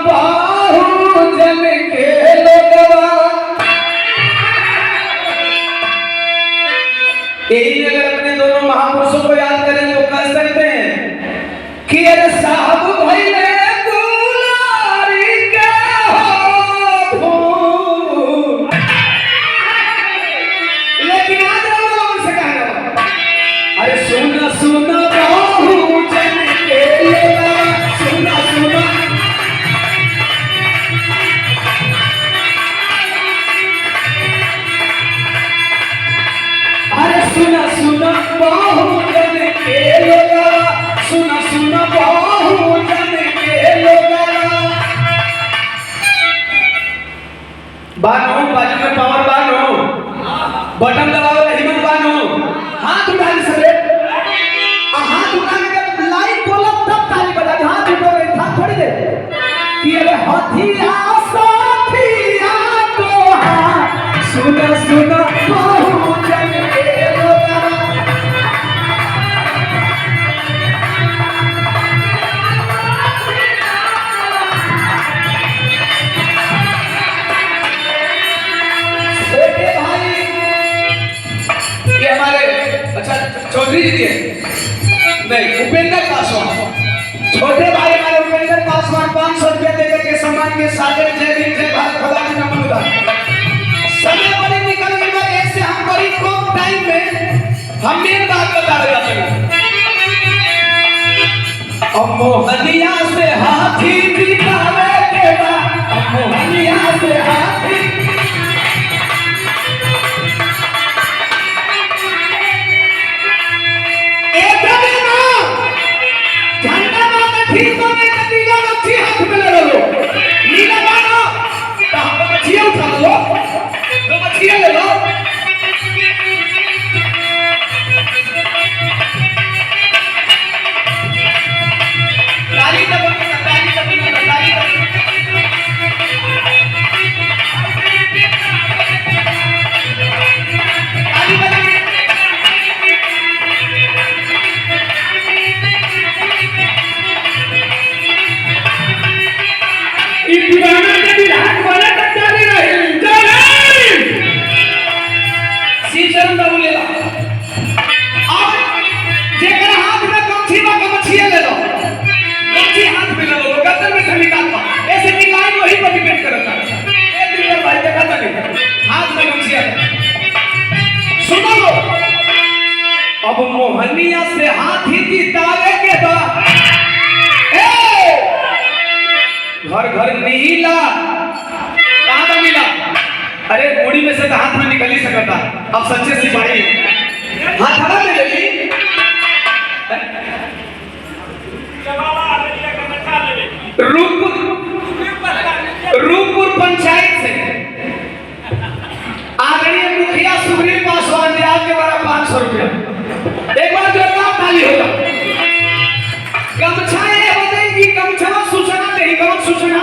बहुजन के लोगवा। यही अगर अपने दोनों महापुरुषों को याद करें तो कह सकते हैं कि अरे साहब भइले गुलारी के हो फूल। लेकिन आज हम लोगों से कह रहे अरे सुना सुना बहुजन के लोगवा, सुना सुना अरे सुना सुना बहुजन के लोगवा, सुना सुना बहुजन के लोगवा। बानो बाजू में पावर बानो, बटन दबाओ हिम्मत बानो, हाथ उठा ले सबे। हाथ उठाने के लाइन बोला तब ताली बजा, हाथ उठा रहे था थोड़ी देर कि अरे हथिया साथिया तो हाँ सुना सुना बहुजन के लोगवा। छोटे भाई ये हमारे अच्छा चौधरी जी के नहीं उपेंद्र पासवान, छोटे भाई हमारे उपेंद्र पासवान 500 रुपया देकर के सम्मान के सागर जय भीम जय भारत खुदा की नमन उदा। समय बड़ी निकल गई है, ऐसे हम बड़ी कम टाइम में हम मेन बात बता रहे हैं। अब मोहनिया से हाथी दिखावे के बा, अब मोहनिया से हाथी ठीक होने का नीला मच्छी हाथ में ले लो, नीला मानो तो हम मच्छियाँ उठा लो, तो मच्छियाँ ले लो। ताली दबा, ताली दबा, ताली दबा। अब मोहनिया से हाथी जितावे के बाद घर घर नीला कहाँ का नीला? अरे मुड़ी में से तो हाथ में निकल ही सकता। अब सच्चे सिपाही हाथ हरा ले लेगी। रूपपुर पंचायत से आदरणीय मुखिया सुग्रीव पासवान जी आपके द्वारा 500 रुपया। एक बार जोरदार ताली होगा। गमछा ये बताएगी गमछा सूचना नहीं, कौन सूचना,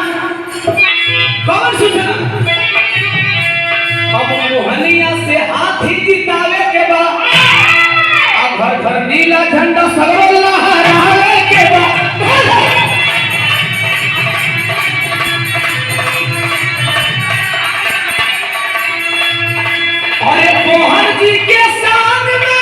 कौन सूचना? अब मोहनिया से हाथी जितावे के बाद अब घर घर नीला झंडा सगरो लहरावे के बाद अरे मोहन जी के साथ में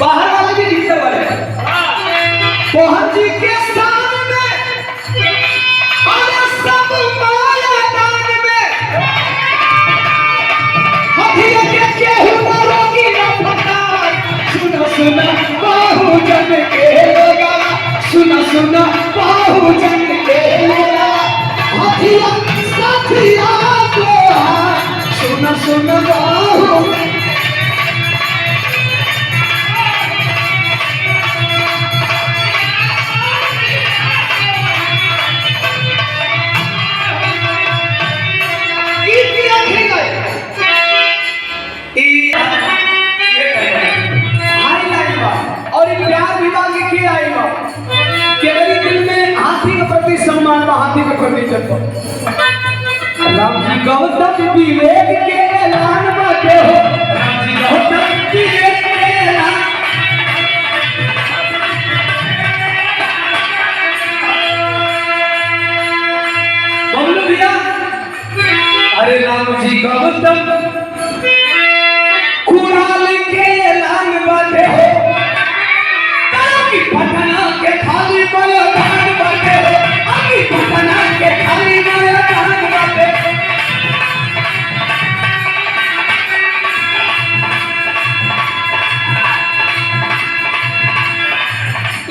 बाहर वाले भी भीतर वाले मोहन जी के सामने और सब मैदान में हथिया के केहू न रोकी न फटार। सुना सुना बहुजन के लोगा, सुना सुना बहुजन के लोगा, हथिया साथिया को सुना सुना बहुजन। देखो राम जी गौतम विवेक के ऐलान बाटे हो राम जी गौतम विवेक के ऐलान बोलो भैया अरे राम जी गौतम कुरान के ऐलान बाटे हो पटना के खाली मैदान बाटे अभी पटना के खाली मैदान बाटे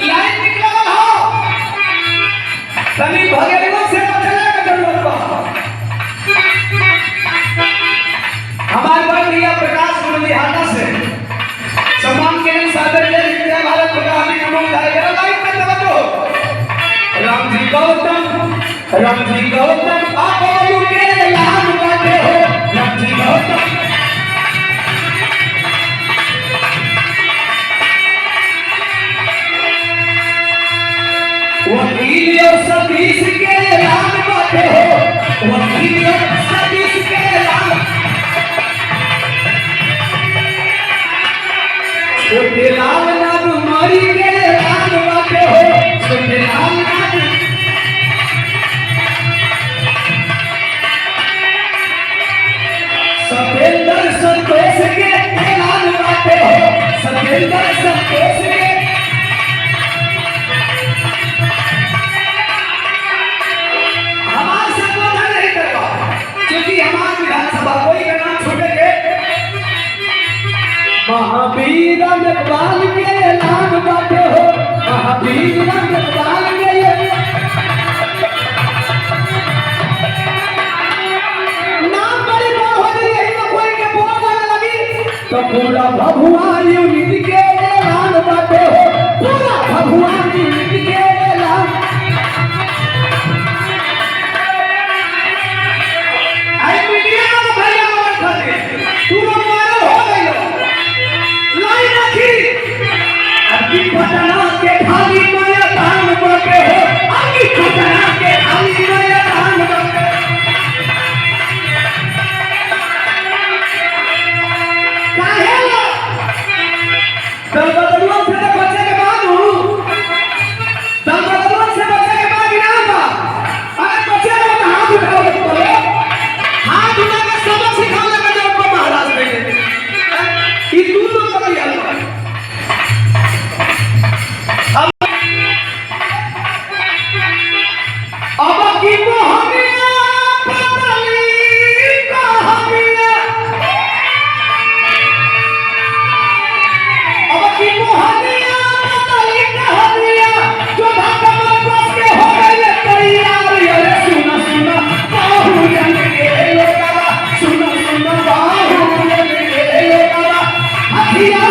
लाइन निकला हो तनी भगेरवा से बचने का जरूरत बा हमारे भाई भैया प्रकाश मुरली हाटा से सम्मान के सादर जय भारत खुदा हमें नमो धारा लाइव में तवज्जो राम जी गौतम आप बोलू के ऐलान बाटे हो राम जी गौतम वकील और सतीश के ऐलान बाटे हो वकील और सतीश के ऐलान छोटे लाल नाग मारी के ऐलान बाटे हो छोटे लाल नाग सतेंद्र संतोष के ऐलान बाटे हो सतेंद्र संतोष के हमारे संबोधन नहीं करवा क्योंकि हमारे विधानसभा कोई का नाम छूटेंगे महावीर इकबाल के ऐलान बाटे हो महावीर इकबाल के नाम बड़ी बात हो रही है तो कोई के बोल लगी तो पूरा भभुआ यूनिट के ऐलान बाटे हो पूरा भभुआ यूनिट के ऐलान आई मीडिया में भैया बैठा दे तू वायरल हो गई लाइन रखी अभी पटना के खाली मैदान बाटे हो अभी पटना के खाली मैदान बाटे काहे लो दलबदलुआ से बचे के बाद दलबदलुआ से बचे के बाद ना बा अरे बचे तो हाथ उठाओ बोले हाथ उठा के सबक सिखाने का जरूरत है महाराज ने ये तू लोग का यार अब की मोहनिया पतली कहानिया अब की मोहनिया पतली कहानिया जो धक्का बस के हो गई तैयार अरे सुना सुना बाहु जन के लोगा सुना सुना बाहु जन के लोगा हथिया